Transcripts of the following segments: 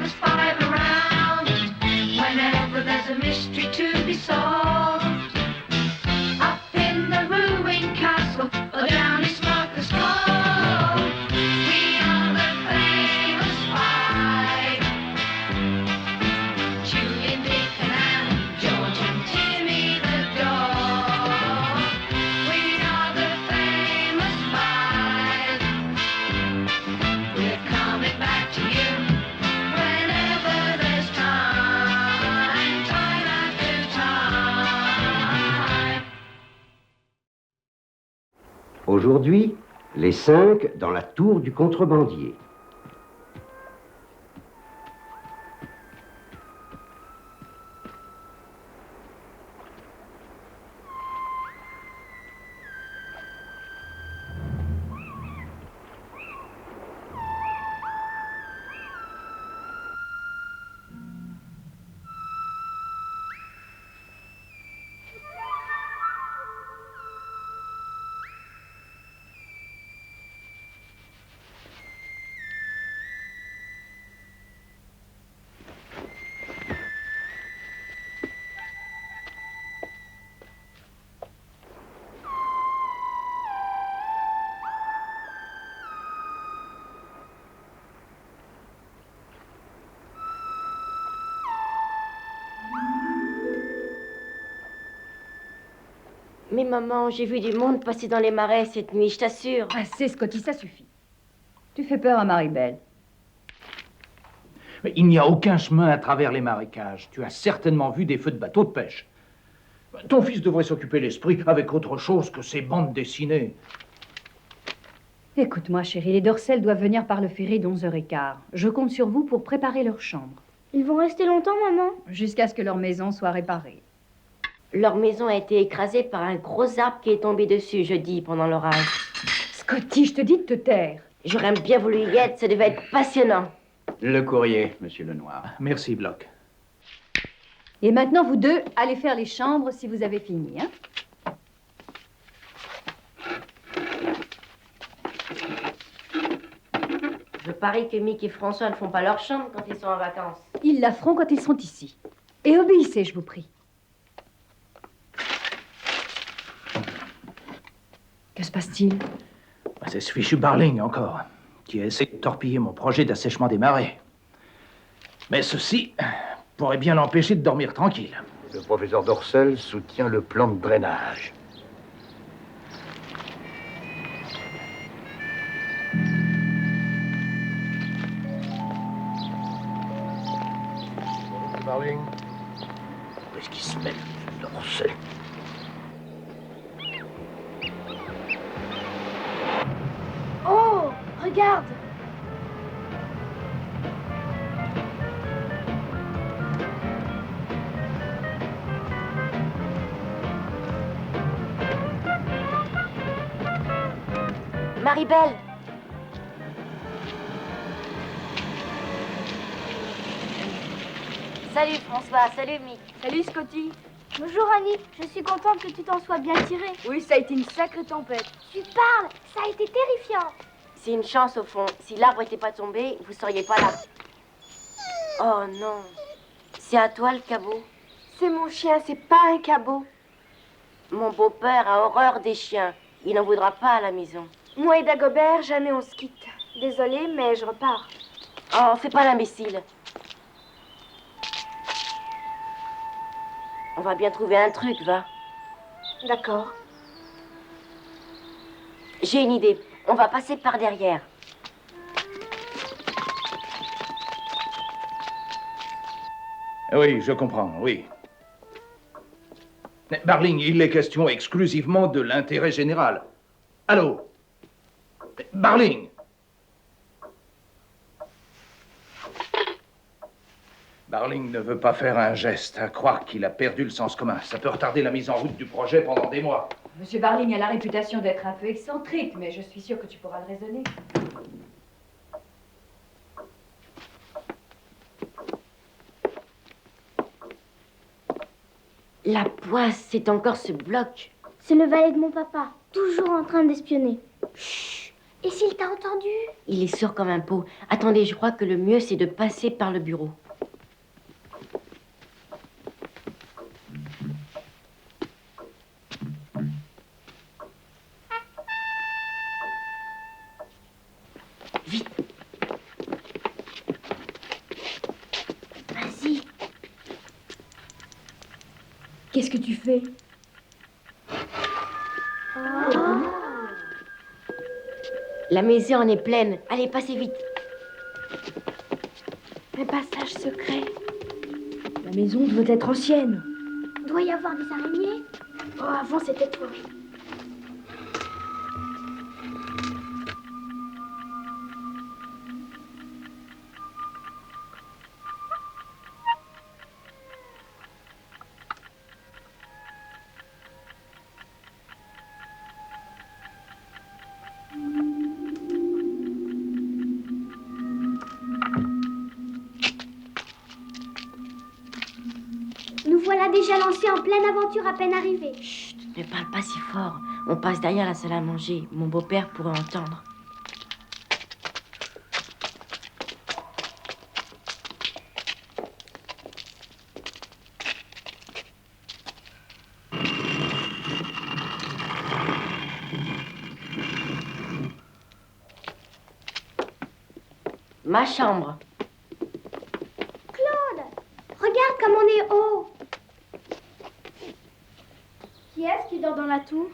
famous five around. Whenever there's a mystery to be solved, up in the ruined castle, or down in Smuggler's Cove, we are the famous five. Julian, Dick and Anne, George and Timmy the dog. We are the famous five. We're coming back to you whenever there's time, time after time. Aujourd'hui, les 5 dans la tour du contrebandier. Mais maman, j'ai vu du monde passer dans les marais cette nuit, je t'assure. Assez, Scotty, ça suffit. Tu fais peur à Maribel. Mais il n'y a aucun chemin à travers les marécages. Tu as certainement vu des feux de bateaux de pêche. Ton fils devrait s'occuper l'esprit avec autre chose que ces bandes dessinées. Écoute-moi, chérie, les Dorcel doivent venir par le ferry d'11h15. Je compte sur vous pour préparer leur chambre. Ils vont rester longtemps, maman? Jusqu'à ce que leur maison soit réparée. Leur maison a été écrasée par un gros arbre qui est tombé dessus jeudi pendant l'orage. Scotty, je te dis de te taire. J'aurais bien voulu y être, ça devait être passionnant. Le courrier, monsieur Lenoir. Merci, Bloch. Et maintenant, vous deux, allez faire les chambres si vous avez fini, hein? Je parie que Mick et François ne font pas leur chambre quand ils sont en vacances. Ils la feront quand ils sont ici. Et obéissez, je vous prie. Que se passe-t-il? C'est ce fichu Barling, encore, qui a essayé de torpiller mon projet d'assèchement des marais. Mais ceci pourrait bien l'empêcher de dormir tranquille. Le professeur Dorcel soutient le plan de drainage. Barling. Où est-ce qu'il se met, Dorcel? Oh, regarde! Maribel! Salut François, salut Mick. Salut, Scotty. Bonjour, Annie. Je suis contente que tu t'en sois bien tirée. Oui, ça a été une sacrée tempête. Tu parles! Ça a été terrifiant. C'est une chance au fond. Si l'arbre n'était pas tombé, vous seriez pas là. Oh non. C'est à toi le cabot. C'est mon chien, c'est pas un cabot. Mon beau-père a horreur des chiens. Il n'en voudra pas à la maison. Moi et Dagobert, jamais on se quitte. Désolée, mais je repars. Oh, fais pas l'imbécile. On va bien trouver un truc, va. D'accord. J'ai une idée. On va passer par derrière. Oui, je comprends, oui. Mais Barling, il est question exclusivement de l'intérêt général. Allô? Barling! Barling ne veut pas faire un geste, à croire qu'il a perdu le sens commun. Ça peut retarder la mise en route du projet pendant des mois. Monsieur Barling a la réputation d'être un peu excentrique, mais je suis sûre que tu pourras le raisonner. La poisse, c'est encore ce bloc. C'est le valet de mon papa, toujours en train d'espionner. Chut. Et s'il t'a entendu? Il est sûr comme un pot. Attendez, je crois que le mieux, c'est de passer par le bureau. Vite. Vas-y. Qu'est-ce que tu fais? La maison en est pleine. Allez, passez vite. Un passage secret. La maison doit être ancienne. Doit y avoir des araignées? Oh, avant c'était toi. Nous voilà déjà lancés en pleine aventure à peine arrivés. Chut, ne parle pas si fort. On passe derrière la salle à manger. Mon beau-père pourrait entendre. Ma chambre. Claude, regarde comme on est haut. Qui est-ce qui dort dans la tour?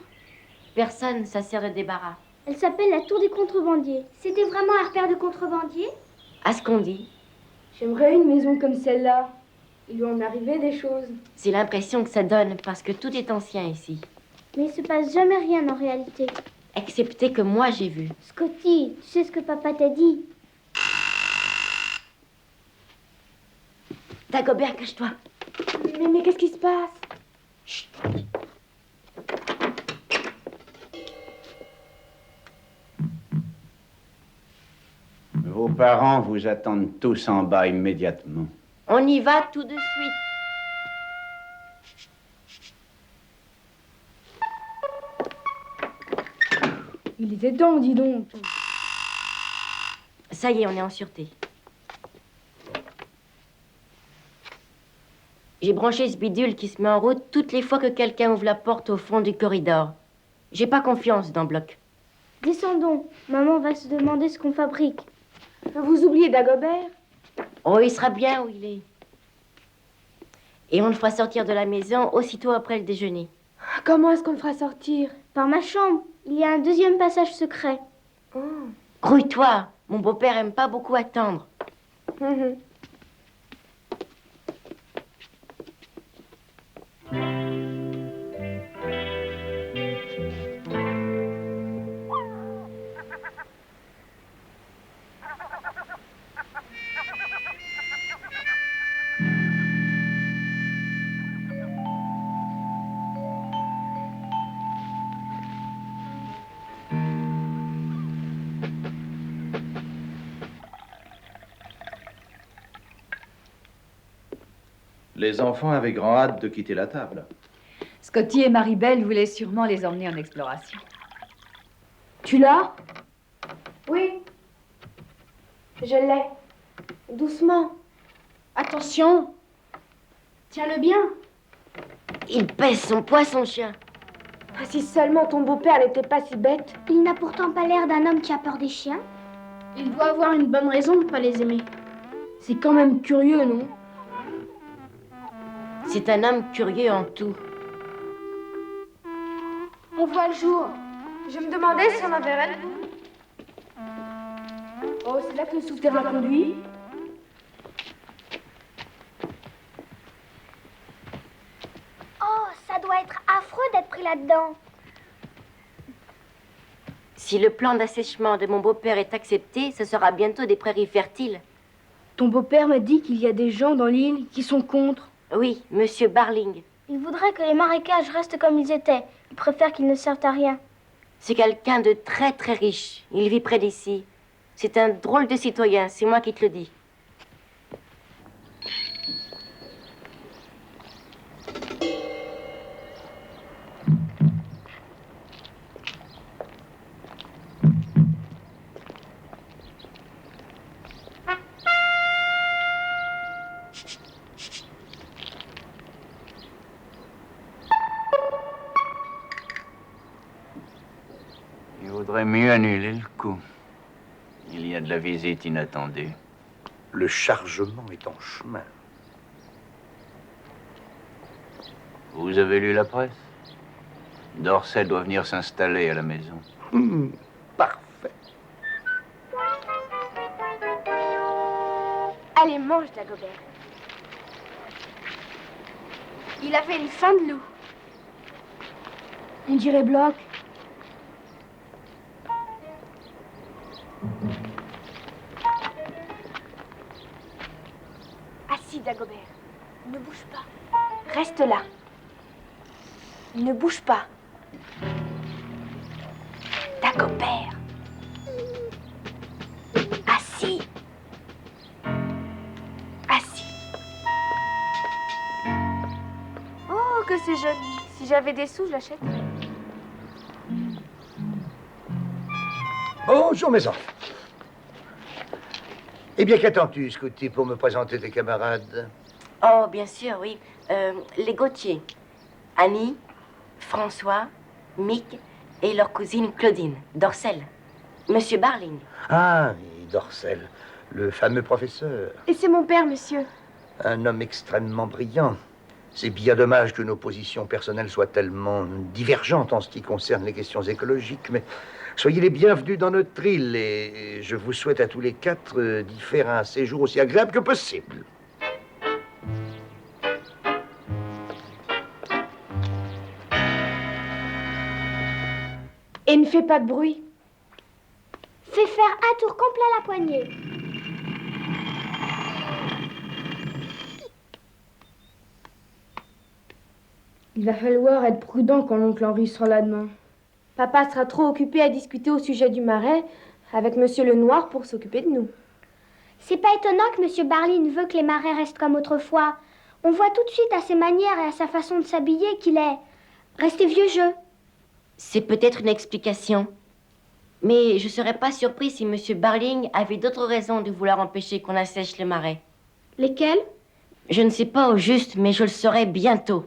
Personne, ça sert de débarras. Elle s'appelle la tour des contrebandiers. C'était vraiment un repère de contrebandiers? À ce qu'on dit, J'aimerais une maison comme celle-là. Il doit en arriver des choses. c'est l'impression que ça donne parce que tout est ancien ici. Mais il se passe jamais rien en réalité. Excepté que moi j'ai vu. Scotty, tu sais ce que papa t'a dit? Dagobert, cache-toi. Mais qu'est-ce qui se passe? Vos parents vous attendent tous en bas immédiatement. On y va tout de suite. Il était temps, dis donc. Ça y est, on est en sûreté. J'ai branché ce bidule qui se met en route toutes les fois que quelqu'un ouvre la porte au fond du corridor. J'ai pas confiance dans Bloc. Descendons. Maman va se demander ce qu'on fabrique. Vous oubliez Dagobert? Oh, il sera bien où il est. Et on le fera sortir de la maison aussitôt après le déjeuner. Comment est-ce qu'on le fera sortir? Par ma chambre, il y a un deuxième passage secret. Grouille-toi, mon beau-père aime pas beaucoup attendre. Les enfants avaient grand hâte de quitter la table. Scotty et Maribel voulaient sûrement les emmener en exploration. Tu l'as? Oui. Je l'ai. Doucement. Attention. Tiens-le bien. Il pèse son poids, son chien. Ah, si seulement ton beau-père n'était pas si bête. Il n'a pourtant pas l'air d'un homme qui a peur des chiens. Il doit avoir une bonne raison de ne pas les aimer. C'est quand même curieux, non? C'est un homme curieux en tout. On voit le jour. Je me demandais si on avait rien. Oh, c'est là que le souterrain conduit. Oh, ça doit être affreux d'être pris là-dedans. Si le plan d'assèchement de mon beau-père est accepté, ce sera bientôt des prairies fertiles. Ton beau-père m'a dit qu'il y a des gens dans l'île qui sont contre. Oui, monsieur Barling. Il voudrait que les marécages restent comme ils étaient. Il préfère qu'ils ne servent à rien. C'est quelqu'un de très très riche. Il vit près d'ici. C'est un drôle de citoyen, c'est moi qui te le dis. Vaudrait mieux annuler le coup. Il y a de la visite inattendue. Le chargement est en chemin. Vous avez lu la presse? Dorset doit venir s'installer à la maison. Parfait. Allez, mange, Dagobert. Il avait une faim de loup. On dirait Bloch. Assis, Dagobert. Ne bouge pas. Reste là. Ne bouge pas. Dagobert. Assis. Assis. Oh, que c'est joli. Si j'avais des sous, je l'achèterais. Bonjour, mes enfants. Eh bien, qu'attends-tu, Scotty, pour me présenter tes camarades? Oh, bien sûr, oui. Les Gauthier. Annie, François, Mick et leur cousine Claudine, Dorcel. Monsieur Barling. Ah, et Dorcel, le fameux professeur. Et c'est mon père, monsieur. Un homme extrêmement brillant. C'est bien dommage que nos positions personnelles soient tellement divergentes en ce qui concerne les questions écologiques, mais soyez les bienvenus dans notre île et je vous souhaite à tous les quatre d'y faire un séjour aussi agréable que possible. Et ne fais pas de bruit. Fais faire un tour complet à la poignée. Il va falloir être prudent quand l'oncle Henri sera là demain. Papa sera trop occupé à discuter au sujet du marais avec monsieur le Noir pour s'occuper de nous. C'est pas étonnant que monsieur Barling veut que les marais restent comme autrefois. On voit tout de suite à ses manières et à sa façon de s'habiller qu'il est resté vieux jeu. C'est peut-être une explication. Mais je serais pas surpris si Monsieur Barling avait d'autres raisons de vouloir empêcher qu'on assèche les marais. Lesquels? Je ne sais pas au juste, mais je le saurai bientôt.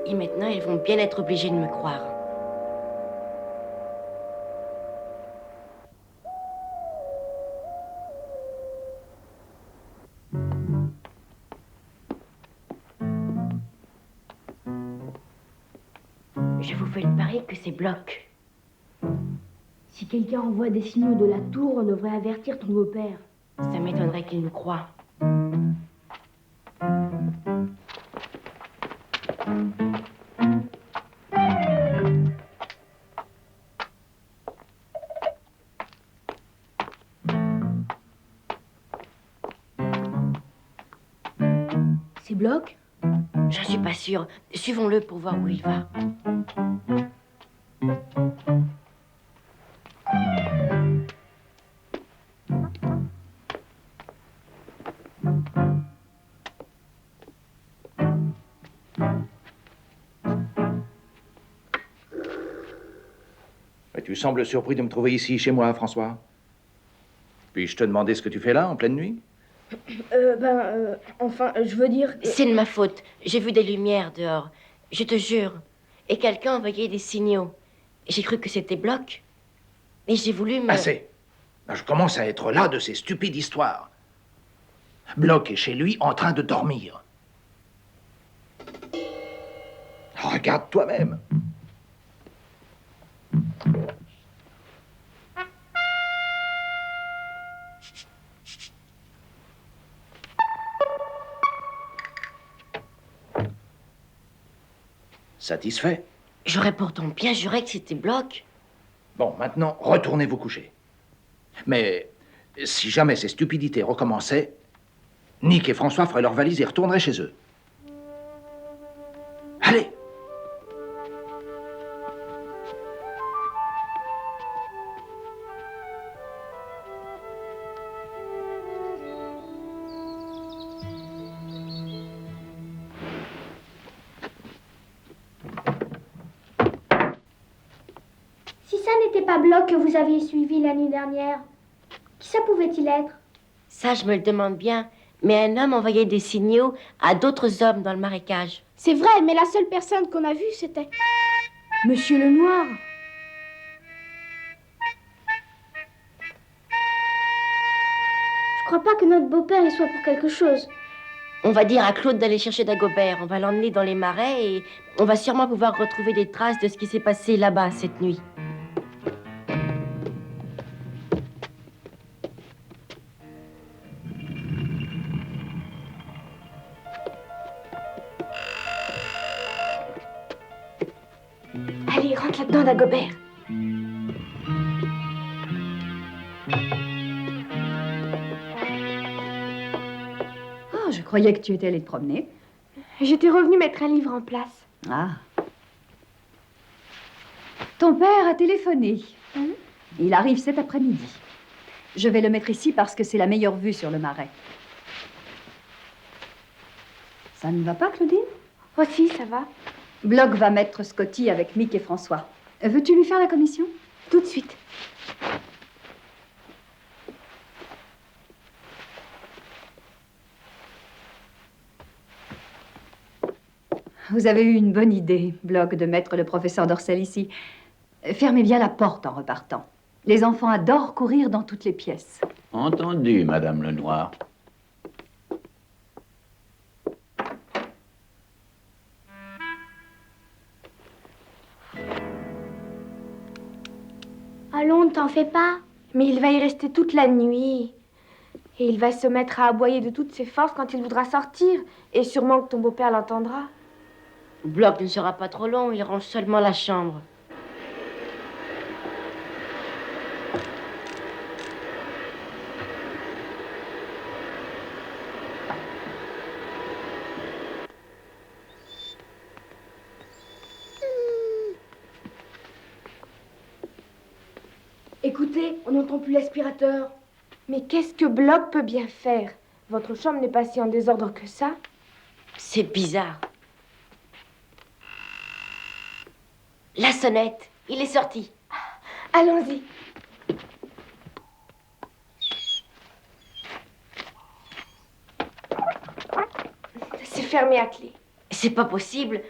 Et maintenant, ils vont bien être obligés de me croire. Je vous fais le pari que c'est Bloch. Si quelqu'un envoie des signaux de la tour, on devrait avertir ton beau-père. Ça m'étonnerait qu'il nous croie. C'est Bloch? Je suis pas sûre. Suivons-le pour voir où il va. Mais tu sembles surpris de me trouver ici, chez moi, François. Puis-je te demander ce que tu fais là, en pleine nuit? Enfin, je veux dire... C'est de ma faute. J'ai vu des lumières dehors. Je te jure. Et quelqu'un envoyait des signaux. J'ai cru que c'était Bloch. Et j'ai voulu me... Assez. Je commence à être là de ces stupides histoires. Bloch est chez lui en train de dormir. Regarde toi-même. Satisfait? J'aurais pourtant bien juré que c'était Bloch. Bon, maintenant, retournez vous coucher. Mais si jamais ces stupidités recommençaient, Nick et François feraient leurs valises et retourneraient chez eux. Allez! n'était pas Bloch que vous aviez suivi la nuit dernière? Qui ça pouvait-il être? Ça, je me le demande bien. Mais un homme envoyait des signaux à d'autres hommes dans le marécage. C'est vrai, mais la seule personne qu'on a vue, c'était Monsieur le Noir. Je crois pas que notre beau-père y soit pour quelque chose. On va dire à Claude d'aller chercher Dagobert. On va l'emmener dans les marais et on va sûrement pouvoir retrouver des traces de ce qui s'est passé là-bas cette nuit. Allez, rentre là-dedans, Dagobert. Oh, je croyais que tu étais allé te promener. J'étais revenue mettre un livre en place. Ah. Ton père a téléphoné. Il arrive cet après-midi. Je vais le mettre ici parce que c'est la meilleure vue sur le marais. Ça ne va pas, Claudine? Oh si, ça va. Bloch va mettre Scotty avec Mick et François. Veux-tu lui faire la commission? Tout de suite. Vous avez eu une bonne idée, Bloch, de mettre le professeur Dorcel ici. Fermez bien la porte en repartant. Les enfants adorent courir dans toutes les pièces. Entendu, Madame Lenoir. Allons, ne t'en fais pas. Mais il va y rester toute la nuit. Et il va se mettre à aboyer de toutes ses forces quand il voudra sortir. Et sûrement que ton beau-père l'entendra. Bloch ne sera pas trop long, il range seulement la chambre. Écoutez, on n'entend plus l'aspirateur. Mais qu'est-ce que Bloch peut bien faire? Votre chambre n'est pas si en désordre que ça. C'est bizarre. La sonnette, il est sorti. Allons-y. C'est fermé à clé. C'est pas possible.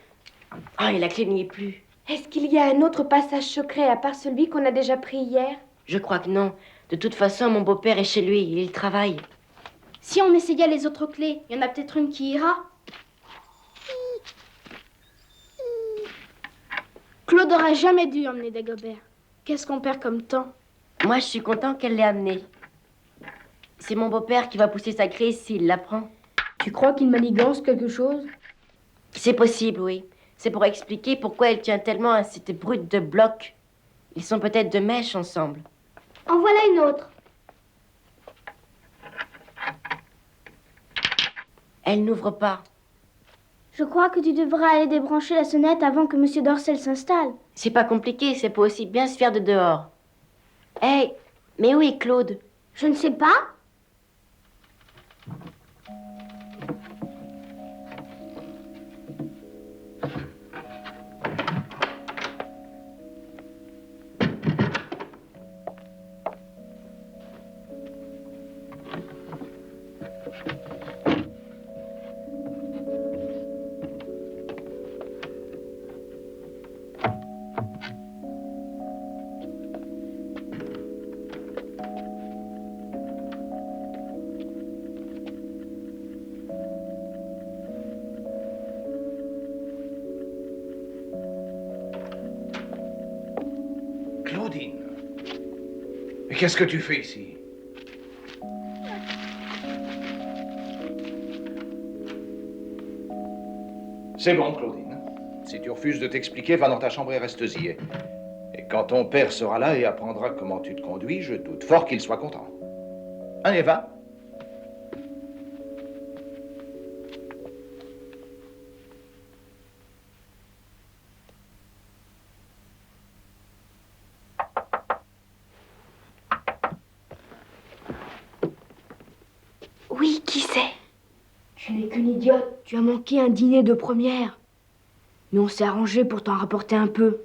Ah, et la clé n'y est plus. Est-ce qu'il y a un autre passage secret à part celui qu'on a déjà pris hier? Je crois que non. De toute façon, mon beau-père est chez lui, il travaille. Si on essayait les autres clés, il y en a peut-être une qui ira. Claude aurait jamais dû emmener Dagobert. Qu'est-ce qu'on perd comme temps? Moi, je suis content qu'elle l'ait amené. C'est mon beau-père qui va pousser sa crise s'il la prend. Tu crois qu'il manigance quelque chose? C'est possible, oui. C'est pour expliquer pourquoi elle tient tellement à cette brute de Bloch. Ils sont peut-être de mèche ensemble. En voilà une autre. Elle n'ouvre pas. Je crois que tu devras aller débrancher la sonnette avant que Monsieur Dorcel s'installe. C'est pas compliqué, c'est pour aussi bien se faire de dehors. Hé, mais où est Claude? Je ne sais pas. Claudine. Mais qu'est-ce que tu fais ici? C'est bon, Claudine. Si tu refuses de t'expliquer, va dans ta chambre et reste-y. Et quand ton père sera là et apprendra comment tu te conduis, je doute fort qu'il soit content. Allez, va. Oui, qui c'est? Tu n'es qu'une idiote. Tu as manqué un dîner de première. Mais on s'est arrangé pour t'en rapporter un peu.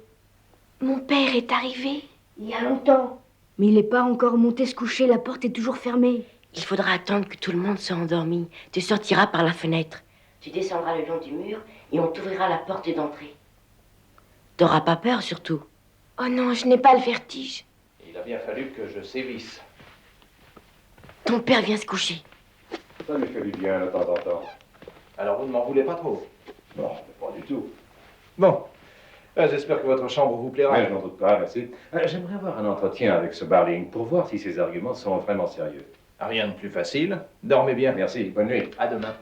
Mon père est arrivé. Il y a longtemps. Mais il n'est pas encore monté se coucher, la porte est toujours fermée. Il faudra attendre que tout le monde soit endormi. Tu sortiras par la fenêtre. Tu descendras le long du mur et on t'ouvrira la porte d'entrée. T'auras pas peur, surtout. Oh non, je n'ai pas le vertige. Il a bien fallu que je sévisse. Ton père vient se coucher. Ça lui fait du bien de temps en temps. Alors vous ne m'en voulez pas trop? Non, pas du tout. Bon. J'espère que votre chambre vous plaira. Mais je n'en doute pas, merci. J'aimerais avoir un entretien avec ce Barling pour voir si ses arguments sont vraiment sérieux. Rien de plus facile. Dormez bien. Merci, bonne nuit. À demain.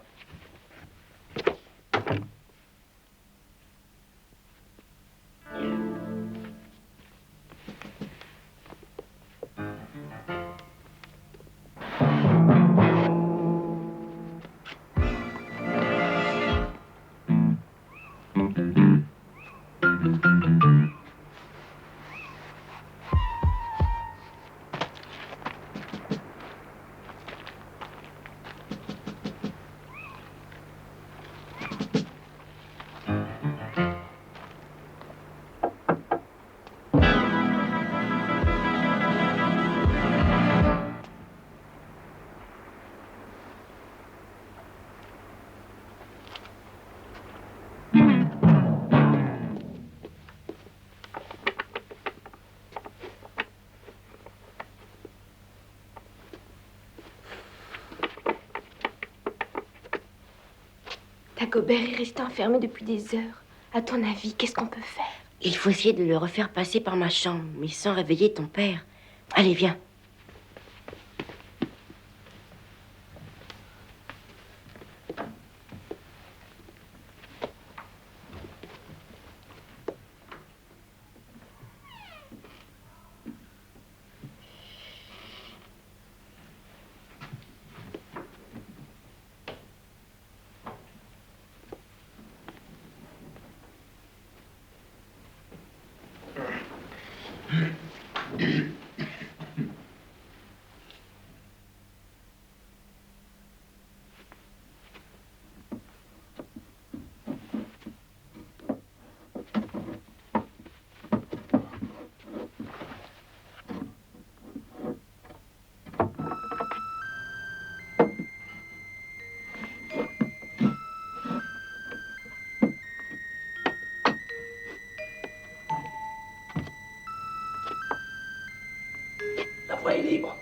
Dagobert est resté enfermé depuis des heures. À ton avis, qu'est-ce qu'on peut faire? Il faut essayer de le refaire passer par ma chambre, mais sans réveiller ton père. Allez, viens. La voie est libre.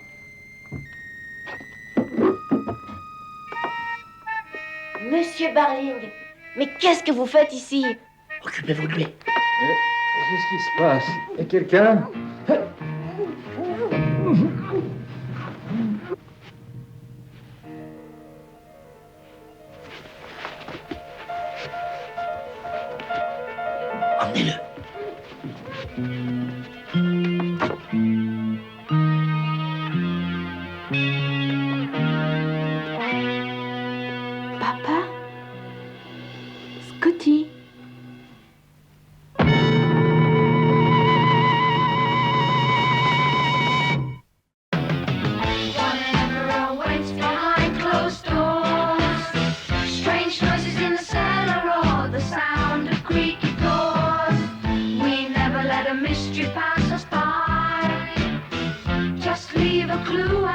Monsieur Barling, mais qu'est-ce que vous faites ici? Occupez-vous de lui. Qu'est-ce qui se passe? Et quelqu'un? Emmenez-le. Papa? Scotty? Whatever awaits behind closed doors. Strange noises in the cellar or the sound of creaky floors. We never let a mystery pass us by. Just leave a clue